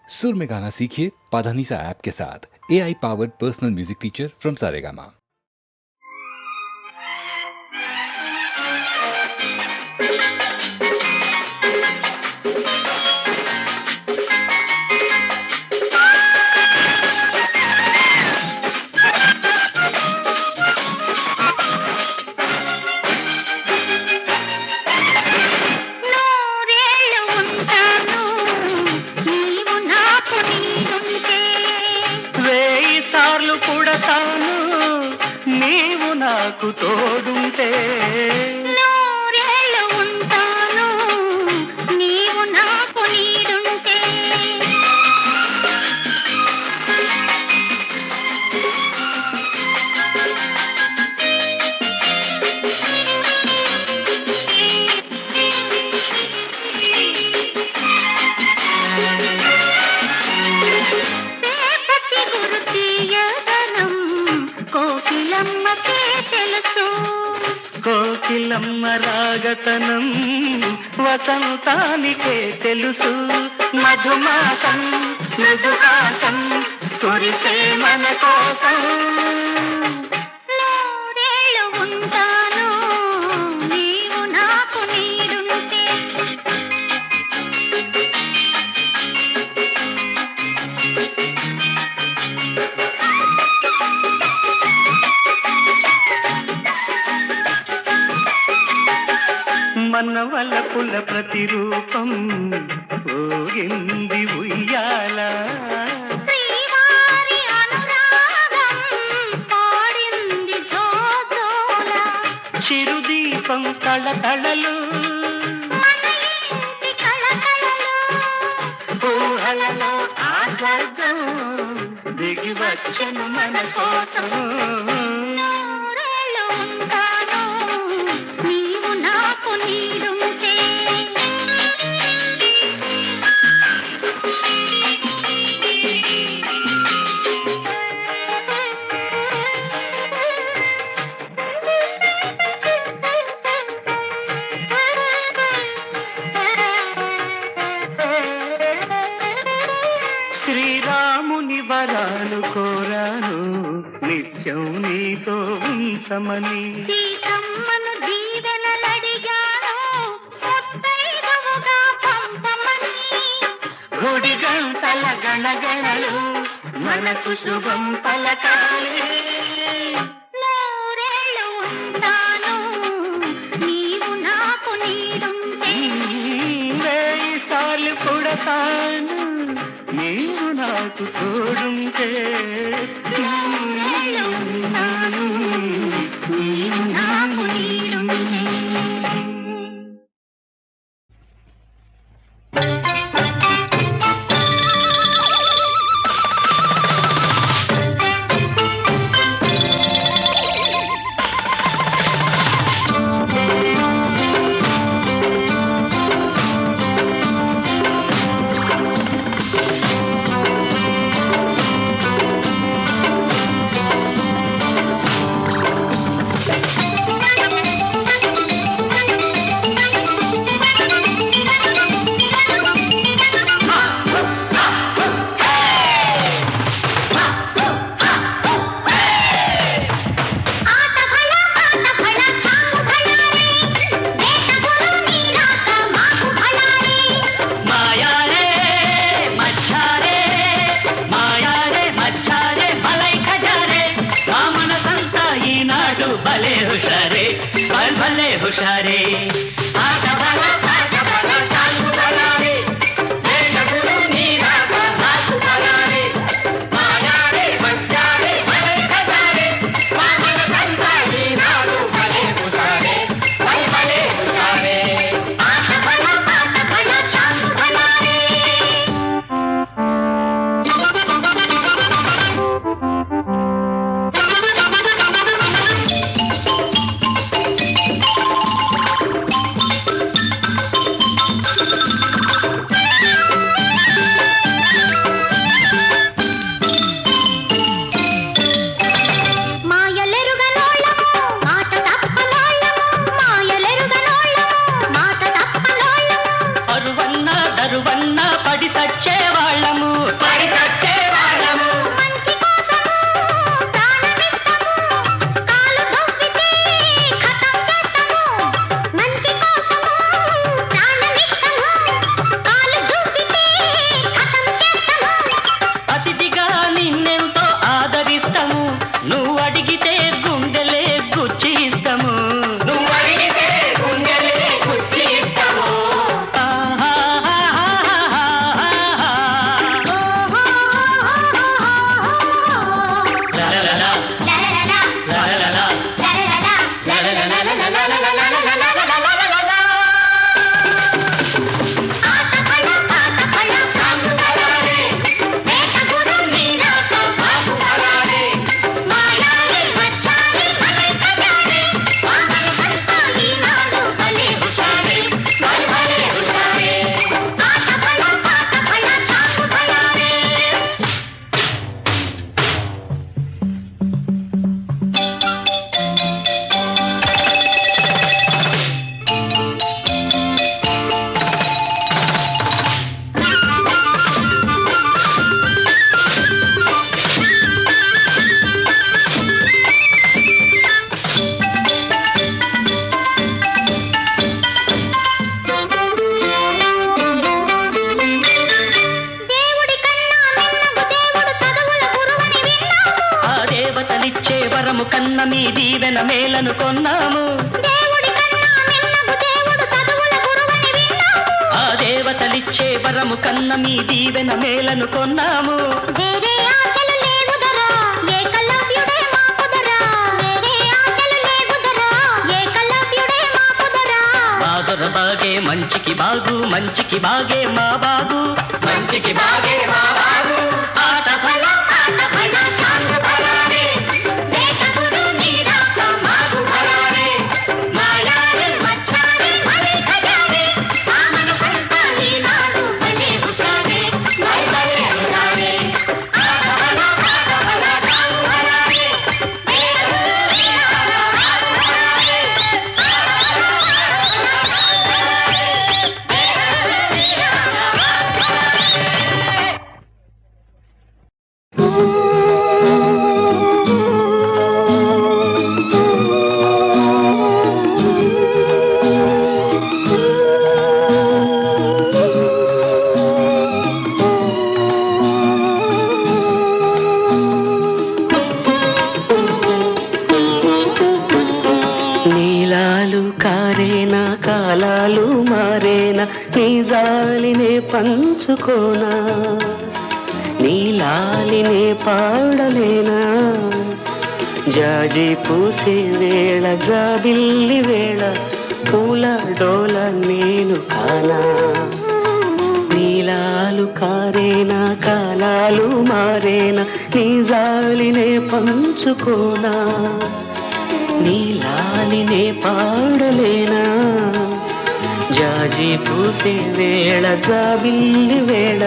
सुर में गाना सीखिए पाधानीसा ऐप के साथ। AI powered personal music teacher from Saregama. నీవు నాకు తోడుంటే నూరేళ్ళు ఉంటాను నీవు నాకు నీడుంటే. రేపటి గురు తీయదనం కోకిలమ్మకే తెలుసు. కోకిలమ్మ రాగతనం వసంతానికే తెలుసు. మధుమాసం మృదుకాసం కురిసే మన కోసం. నూరేళ్ళు ఉంటాను నీవు నాకు నీడుంటే. మనవలపుల ప్రతిరూపం ఊగింది ఉయ్యాల. శ్రీవారి అనురాగం పాడింది జోజోల. చిరుదీపం తళతళలు మన ఇంటి కళకళలు. ఊహలలో ఆ స్వర్గం దిగి వచ్చను మన కోసం. నూరేళ్ళు ఉంటాను నీవు నాకు నీడుంటే. శ్రీరాముని వరాలు కోరాను నిత్యం నీతో ఉంచమని. సీతమ్మను దీవెనలడిగాను ముత్తైదువుగా పంపమని. గుడి గంటల గణగణలు మనకు శుభం పలకాలి. నూరేళ్ళు ఉంటాను నీవు నాకు నీడుంటే. వేయి సార్లు పుడతాను నీవు నాకు తోడుంటే. నూరేళ్ళు ఉంటాను నీవు నాకు నీడుంటే. భలే హుషారే భలే హుషారే. వాళ్ళము పరిచొచ్చే వాళ్ళము మంచి కోసము ప్రాణమిస్తాము కాలు దొబ్బితే ఖతం చేస్తాము మంచి కోసము ప్రాణమిస్తాము కాలు దొబ్బితే ఖతం చేస్తాము అతిథిగా నిన్నెంతో ఆదరిస్తాము నువ్వు అడిగితే గుండెలే గుచ్చి ఇస్తాము నువ్వు అడిగితే గుండెలే గుచ్చి ఇస్తాము లలలలా, లలలలా, దేవుడి కన్నా మిన్నగు దేవుడు చదువుల గురువని విన్నాము ఆ దేవతలిచ్చే వరము కన్న మీ దీవెన మేలను కొన్నాము దేవుడి కన్నా మిన్నగు దేవుడు చదువుల గురువని విన్నాము ఆ దేవతలిచ్చే వరము కన్న మీ దీవెన మేలను కొన్నాము వేరే ఆశలు లేవుదరా ఏకలవ్యుడే మాకుదరా వేరే ఆశలు లేవుదరా ఏకలవ్యుడే మాకుదరా బాదర బాగే మంచికి బాగు మంచికి బాగే మా బాగు మంచికి బాగే మా బాగు ఆట ఫల ఆట ఫల చాంగు ఫలారే లేక గురు నీరాస మాగు ఫలారే మాయారే మచ్చారే భలే ఖజారే ఆమను హస్తా నీనాడు భలే హుషారే భలే హుషారే ఆట ఫల చాంగు ఫలారే లేక గురు నీరాస మాగు ఫలారే నీలాలు కారేనా కాలాలు మారేనా నీ జాలినే పంచుకోనా నీలాలినే పాడలేనా జాజి పూసే వేళ జాబిల్లి వేళ పూల డోల నేను కానా నీలాలు కారేనా కాలాలు మారేనా నీ జాలినే పంచుకోనా నీలాలినే పాడలేనా జాజి పూసే వేళ జాబిల్లి వేళ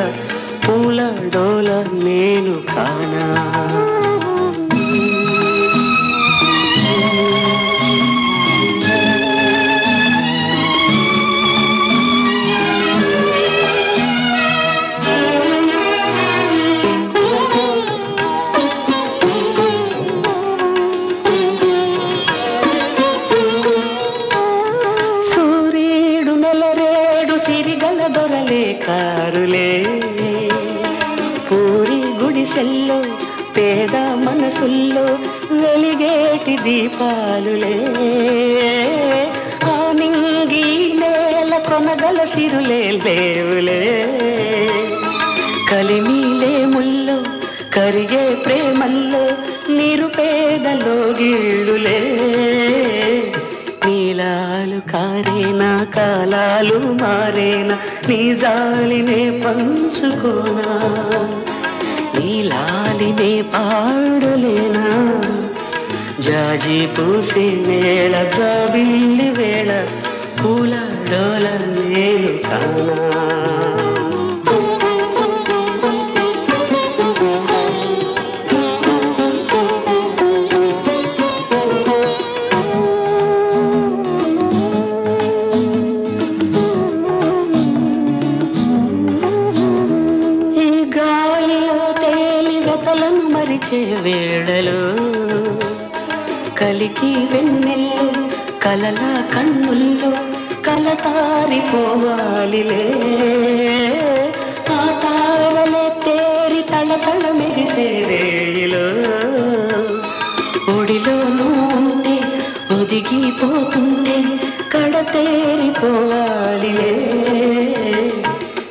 పూల డోల నేను కానా సూర్యుడు నెలరేడు సిరిగల దొరలే కారులే పూరి గుడిసెల్లో పేద మనసుల్లో వెలిగేటి దీపాలులే ఆ నింగి నేల కొనగల సిరులే లేవులే కలిమిలే ముల్లో కరిగే ప్రేమల్లో నిరుపేదలో గిళ్ళులే నీలాలు కారేనా కాలాలు మారేనా నీ జాలినే పంచుకోనా నీలాలినే పాడలేనా జాజి పూసే వేళ జాబిల్లి వేళ పూల డోల నేను కానా కలలను మరిచే వేళలో కలికి వెన్నెల్లో కలల కన్నుల్లో కలతారిపోవాలిలే ఆ తారలే తేరి తళతళ మెరిసే రేయిలో ఒడిలో ఉంటే ఒదిగిపోతుంటే కడతేరిపోవాలిలే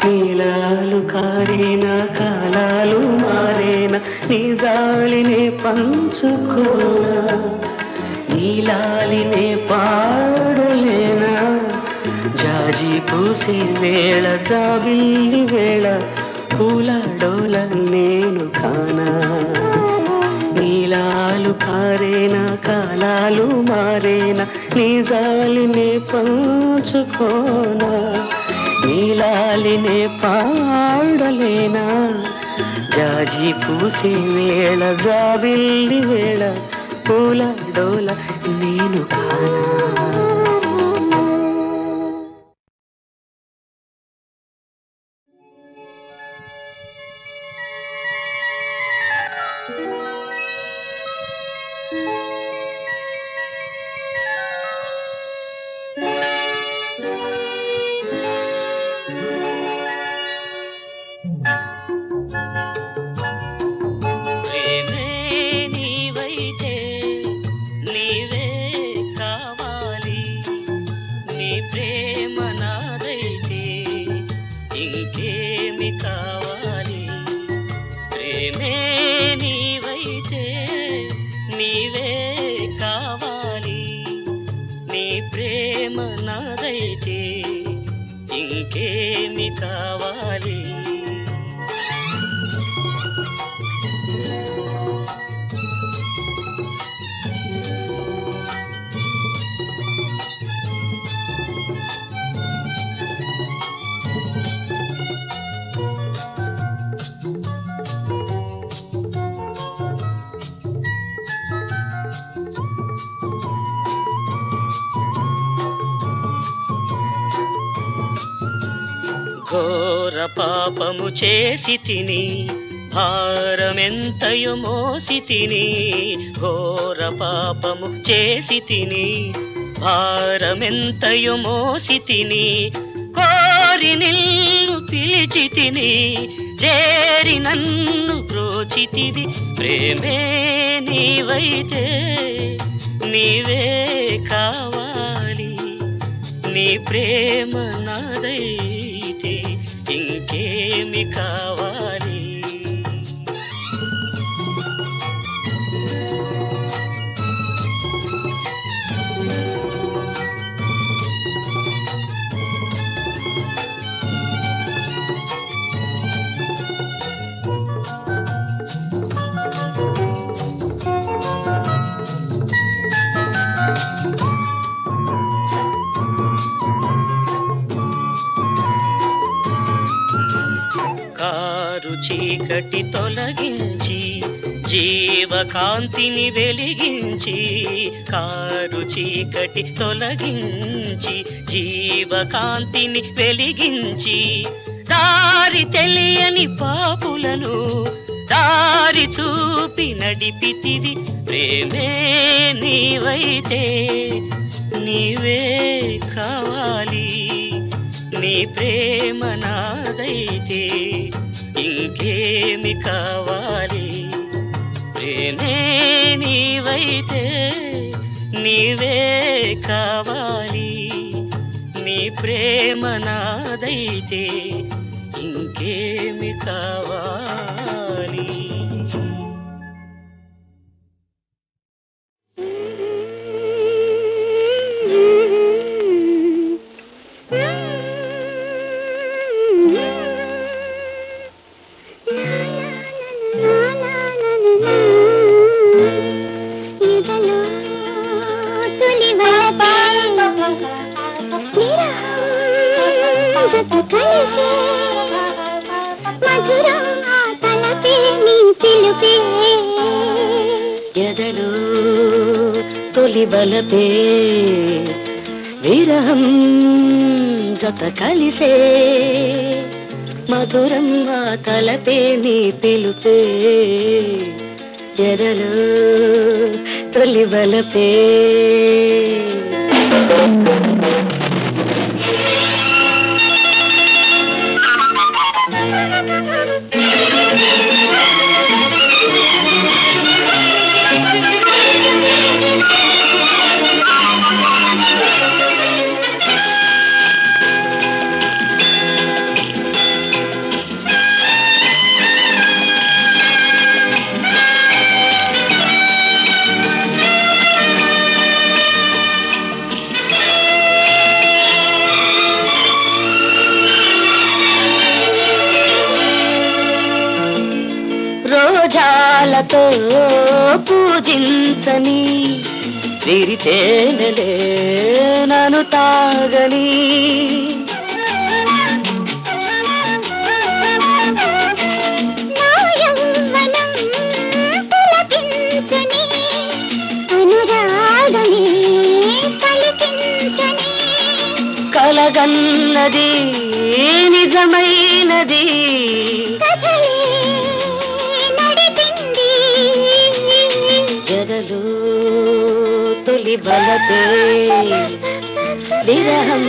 నీలాలు కారిన కాలాలు మారేన నీ గాలినే పంచుకోనా నీలాలినే పాడలేనా జాజి పూసే వేళ జాబిల్లి వేళ పూల డోల నేను కానా నీలాలు కారేనా కాలాలు మారేనా నీ గాలినే పంచుకోనా నీలాలినే పాడలేనా జాజి పూసే వేళ జాబిల్లి వేళ పూల డోల నేను కానా ఇంకేమి కావాలి ఘోర పాపము చేసి తిని భారమెంతయు మోసి తిని ఘోర పాపము చేసి తిని భారమెంతయు మోసి తిని కోరి నిన్ను పిలిచి తిని చేరి నన్ను బ్రోచితివి ప్రేమే నీవైతే నీవే కావాలి నీ ప్రేమ నాదైతే ఇంకేమి కావాలి కారు చీకటి తొలగించి జీవకాంతిని వెలిగించి కారు చీకటి తొలగించి జీవకాంతిని వెలిగించి దారి తెలియని పాపులను దారి చూపి నడిపితివి ప్రేమే నీవైతే నీవే కావాలి నీ ప్రేమ నాదైతే ఇంకేమి కావాలి ప్రేమే నీవైతే నీవే కావాలి నీ ప్రేమ నాదైతే ఇంకేమి కావాలి ఎదలో తొలి బలపే విరహం జత కలిసే మధురంగా తలపే నీ పిలుపే ఎదలో తొలి వలపే రోజాలతో పూజించని విరితేనలే నన్ను తాగని నా యౌవనం పులకించని అనురాగమే పలికించని కలగన్నది నిజమైనది కథలే నడిపింది ఎదలో తొలి బలపే విరహం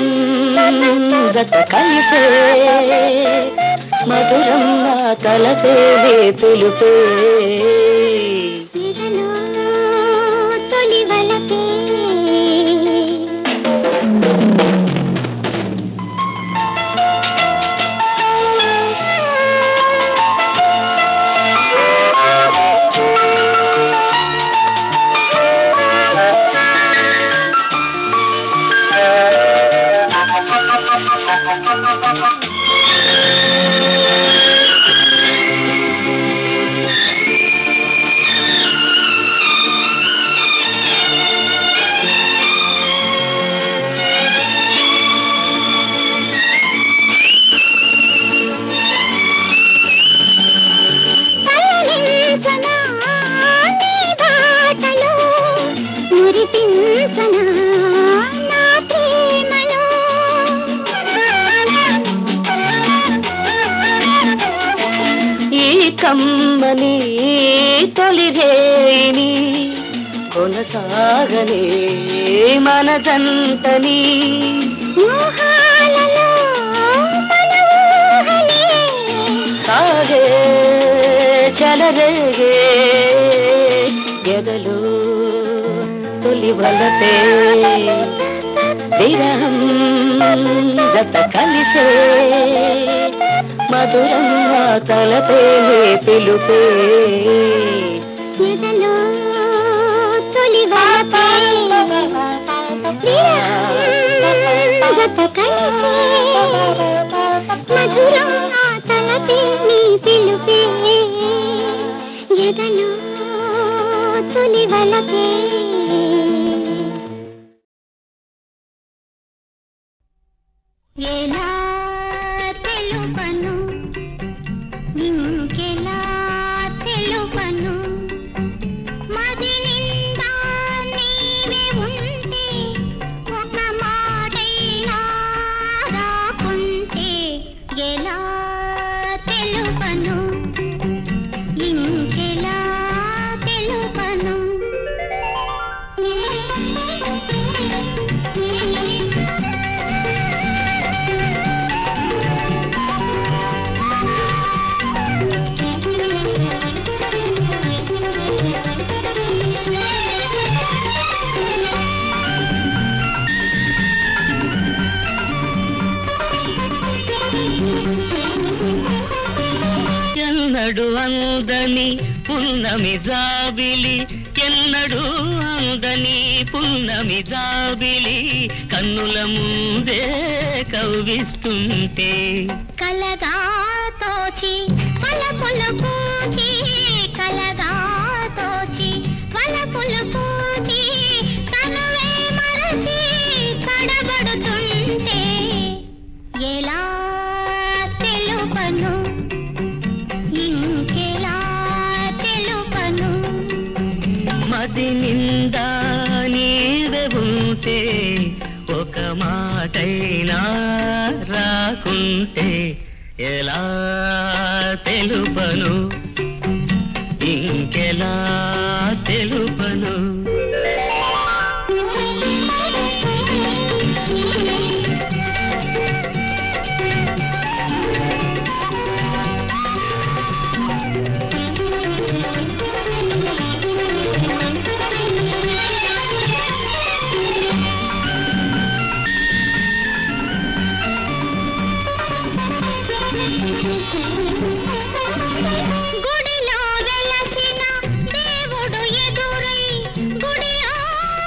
గత కలిసే మధురంగా తలపే పిలుపే ఎదలో తొలి వలపే పయనించనా నీ బాటలో మురిపించనా నా ప్రేమలో ఈ కమ్మని తొలి రేణి కొనసాగలే మనదంతని ఊహాలలో మన ఊహలే సాగే చలరేగే ఎదలో తొలి వలపే విరహం జత కలిసే మధురంగా తలపే పిలుపే ఎదలో తొలి వలపే జత కలిసే మధురంగా తలపే నీ పిలుపే ఎదలో తొలి వలపే ఎలా తెలుపను ఇంకెలా తెలుపను మది నిండా నీవే ఉంటే ఒక మాటైనా రాకుంటే ఎలా తెలుపను ఇంకెలా తెలుపను ఎన్నడు అందని పున్నమి జాబిలి ఎన్నడు అందని పున్నమి జాబిలి కన్నుల ముందే కవ్విస్తుంటే కలగా తోచి వలపులు పూచి కలగా తోచి వలపులు పూచి తనువే మరచి కడబడుతుంటే ఎలా తెలుపను ఇంకెలా తెలుపను మది నిండా నీవే ఉంటే ఒక మాటైనా రాకుంటే ఎలా తెలుపను ఇంకెలా తెలుపను గుడిలో వెలసిన దేవుడు ఎదురై గుడిలో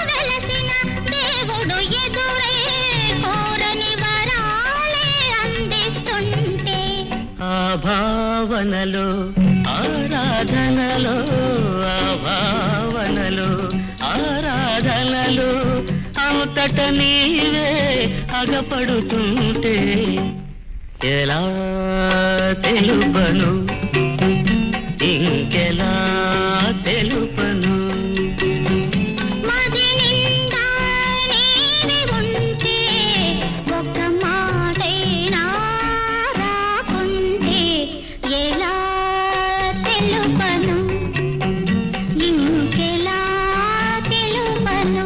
వెలసిన దేవుడు ఎదురై కోరని వరాలే అందిస్తుంటే ఆ భావనలో ఆరాధనలో ఆ భావనలో ఆరాధనలో అంతట నీవే అగపడుతుంటే ఎలా తెలుపను ఇంకెలా తెలుపను మది నిండా నీవే ఉంటే ఒక్క మాటైనా రాకుంటే ఎలా తెలుపను ఇంకెలా తెలుపను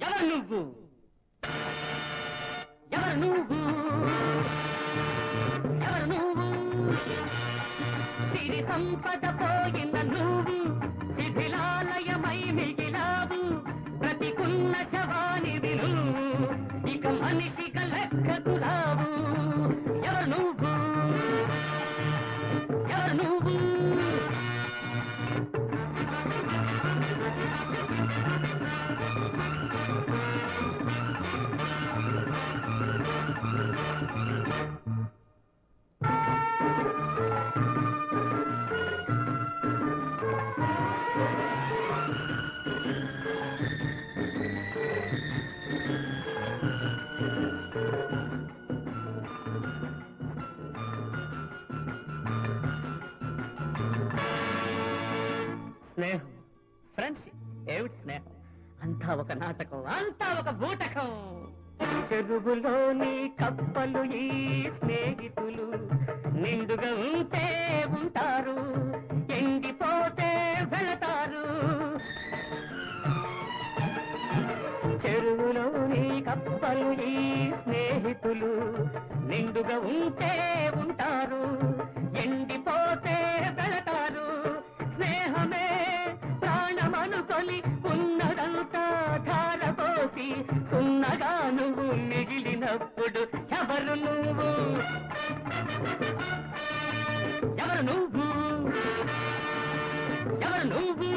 ఎవరు నువ్వు ఎవరు నువ్వు ఎవరు నువ్వు సిరి సంపద పోయిన నువ్వు శిథిలాలయమై మిగిలావు బ్రతికున్న శవాని విను ఇక మనిషిక లెక్కకు రావు ఎవరు నువ్వు ఎవరు నువ్వు ఏమిటి స్నేహం? అంతా ఒక నాటకం, అంతా ఒక బూటకం. చెరువులోని కప్పలు ఈ స్నేహితులు, నిండుగా ఉంటే ఉంటారు, ఎండిపోతే వెళతారు. చెరువులోని కప్పలు ఈ స్నేహితులు, నిండుగా ఉంటే ఉంటారు, ఎండిపోతే వెళతారు. స్నేహమే ప్రాణమనుకొని ఉన్నదంతా ధారపోసి సున్నగా నువ్వు మిగిలినప్పుడు ఎవరు నువ్వు? ఎవరు నువ్వు? ఎవరు నువ్వు?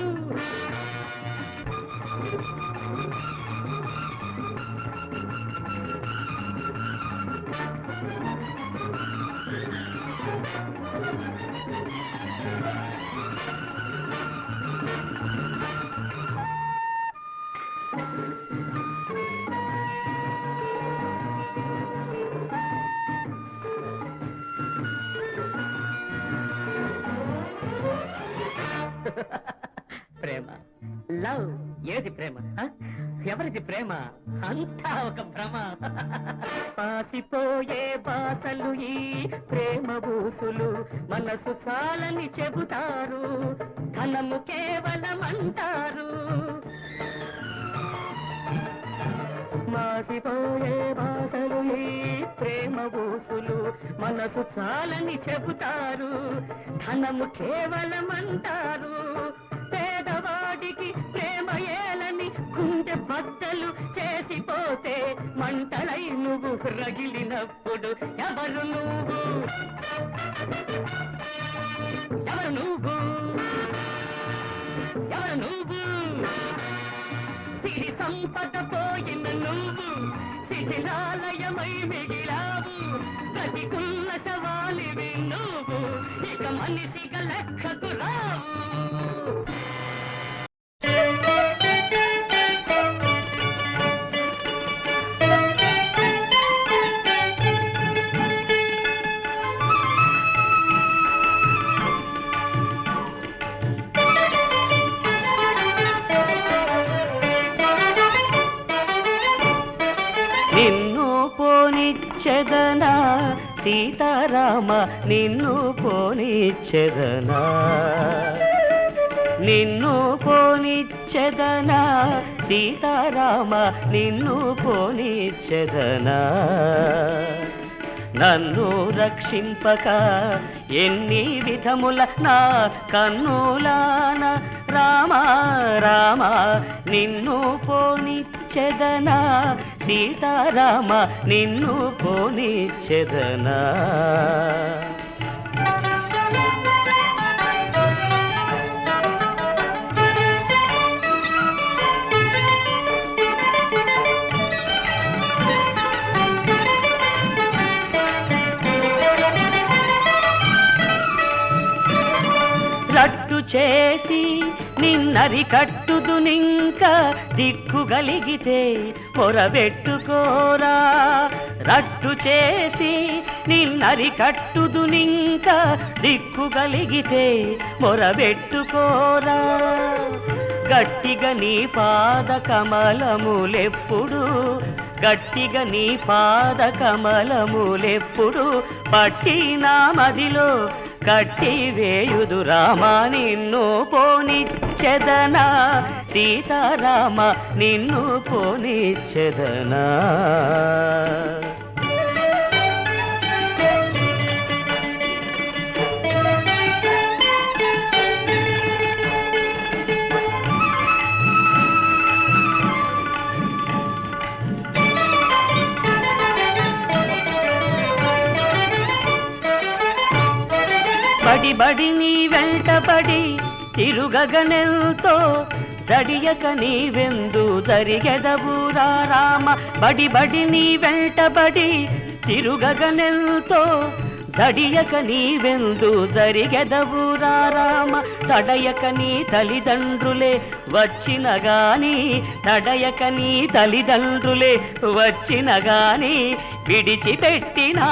ప్రేమ, లవ్. ఏది ప్రేమ? ఎవరిది ప్రేమ? అంతా ఒక భ్రమ. పాసిపోయే బాసలు ఈ ప్రేమ బూసులు, మనసు చాలని చెబుతారు, ధనము కేవలం అంటారు. మాసిపోయే బాసలు ఈ ప్రేమ బూసులు, మనసు చాలని చెబుతారు, ధనము కేవలం అంటారు. పేదవాడికి ప్రేమ ఏలని గుండె బద్దలు చేసిపోతే మంటలై నువ్వు రగిలినప్పుడు ఎవరు నువ్వు? ఎవరు నువ్వు? ఎవరు నువ్వు? సిరి సంపద పోయిన నువ్వు శిథిలాలయమై మిగిలావు, బ్రతికున్న శవాలివి నువ్వు, ఇక మనిషిగా లెక్కకు రావు. నిన్ను పోనిచ్చెదనా సీతారామ, నిన్ను పోనిచ్చెదనా, నిన్ను పోనిచ్చెదనా సీతారామ, నిన్ను పోనిచ్చెదనా. నన్ను రక్షింపక ఎన్ని విధముల నా కన్నులాన రామ రామ, నిన్ను పోనిచ్చెదనా సీతారామ, నిన్ను పోనిచ్చెదనా. రట్టు చేసి నిన్నరి కట్టుదునింక దిక్కుగలిగితే పొరబెట్టుకోరా. రట్టు చేసి నిన్నరి కట్టుదునింక దిక్కుగలిగితే మొరబెట్టుకోరా. గట్టిగా నీ పాద కమలములెప్పుడు, గట్టిగా నీ పాద కమలములెప్పుడు పట్టి నా మదిలో కట్టి వేయుదు రామా. నిన్ను పోనిచ్చెదనా సీతారామ, నిన్ను పోనిచ్చెదనా. బడి బడి నీ వెంటబడి తిరుగగనెల్తో దడియక నీవెందు జరిగెదవురా రామ. బడి బడి నీ వెంటబడి తిరుగగనెల్తో దడియక నీవెందు జరిగెదవురా రామ. తడయక నీ తల్లిదండ్రులే వచ్చిన గాని, తడయక నీ తల్లిదండ్రులే వచ్చిన గాని విడిచిపెట్టినా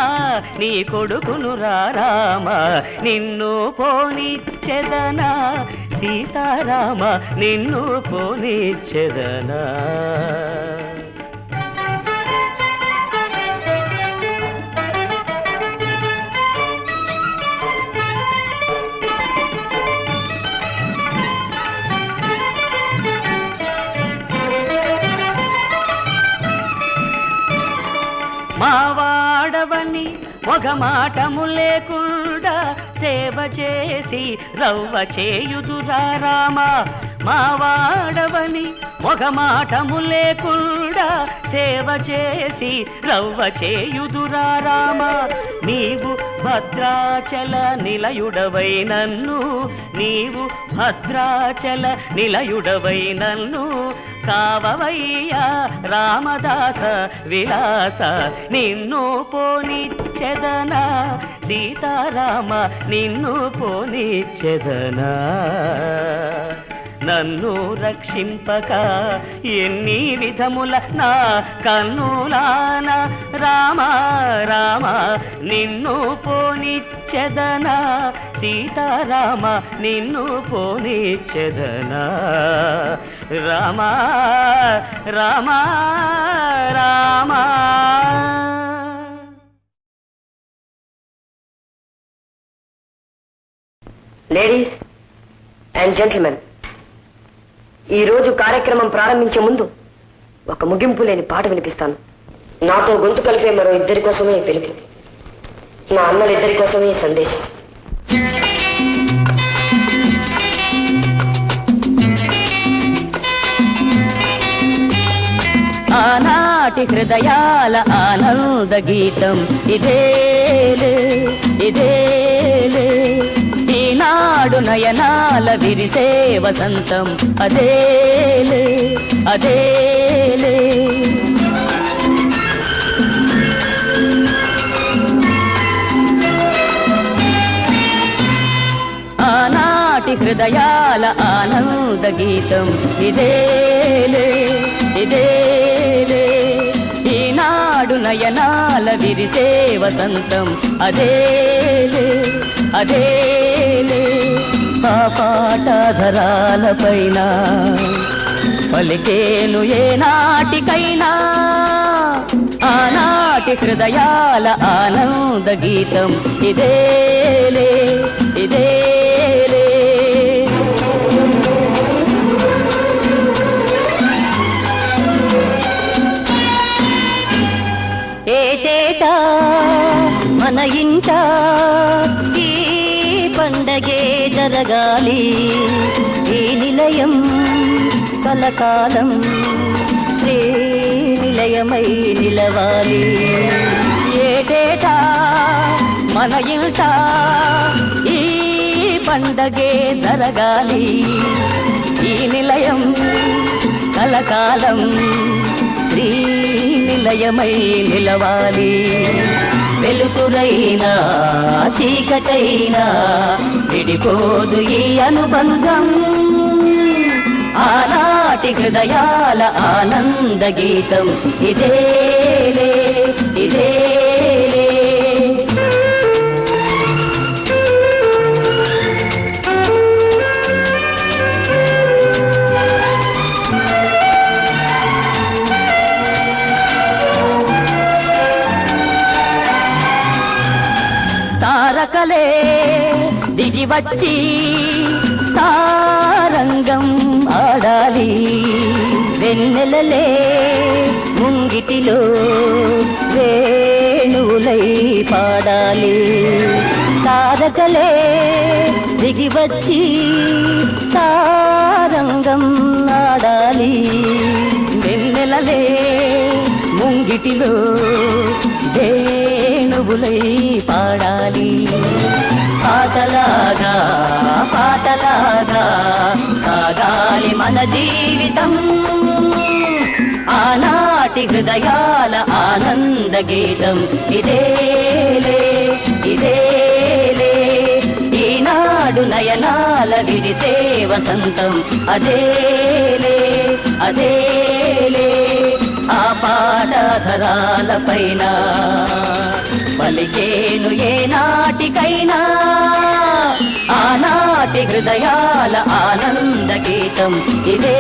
నీ కొడుకును రామ. నిన్ను పోనిచ్చెదనా సీతారామ నిన్ను పోనిచ్చెదనా. మావాడవని మొగమాటము లేకుండా సేవ చేసి రవ్వ చేయుదురా రామ. మావాడవని మొగమాటము లేకుండా సేవ చేసి రవ్వ చేయుదురా రామ. నీవు భద్రాచల నిలయుడవై నన్ను, నీవు భద్రాచల నిలయుడవై నన్ను కావవయ్యా రామదాస విలాస నిన్ను పోనిచ్చెదనా. సీతారామ నిన్ను పోనిచ్చెదనా. నన్ను రక్షింపక ఎన్ని విధముల నా కన్నులాన రామ రామ నిన్ను పోనిచ్చెదనా. సీతారామ నిన్ను పోనిచ్చెదనా. Rama Rama Rama. Ladies and gentlemen, ఈ రోజు కార్యక్రమం ప్రారంభించే ముందు ఒక ముగింపు లేని పాట వినిపిస్తాను. నాతో గొంతు కలిపే మరో ఇద్దరి కోసమే పిలుపు, నా అన్నలిద్దరి కోసమే సందేశం. ఆనాటి హృదయాల ఆనంద గీతం ఇదేలే ఇదేలే. ఈనాడు నయనాల విరిసే వసంతం అదేలే అదేలే. ఆనాటి హృదయాల ఆనంద గీతం ఇదేలే ఇదేలే. ఈనాడు నయనాల విరిసే వసంతం అదేలే అదేలే. ఆ పాటధరాలపైన పలికేను ఏ నాటికైనా ఆనాటి హృదయాల ఆనంద గీతం ఇదేలే ఇదేలే. ఏటేటా మన ఇంట ఈ పండగే జరగాలి, ఈ నిలయం కలకాలం శ్రీ నిలయమై నిలవాలి. ఏటేటా మన ఇంట ఈ పండగే జరగాలి, ఈ నిలయం కలకాలం శ్రీ నిలయమై నిలవాలి. వెలుతురైనా చీకటైనా విడిపోదు ఈ అనుబంధం. ఆనాటి హృదయాల ఆనంద గీతం ఇదేలే ఇదేలే. తారకలే దిగి వచ్చి తారంగం ఆడాలి, వెన్నెలలే ముంగిటిలో వేణువులై పాడాలి. తారకలే దిగి వచ్చి తారంగం ఆడాలి, వెన్నెలలే ముంగిటిలో వేణువులై పాడాలి. పాటలాగా పాటలాగా సాగాలి మన జీవితం. ఆనాటి హృదయాల ఆనంద గీతం ఇదేలే ఇదేలే. ఈనాడు నయనాల విరిసే వసంతం అదేలే అదేలే. ఆ పాటధరాలపైన పలికేను ఏ నాటికైనా ఆనాటి కోటి హృదయాల ఆనంద గీతం ఇదే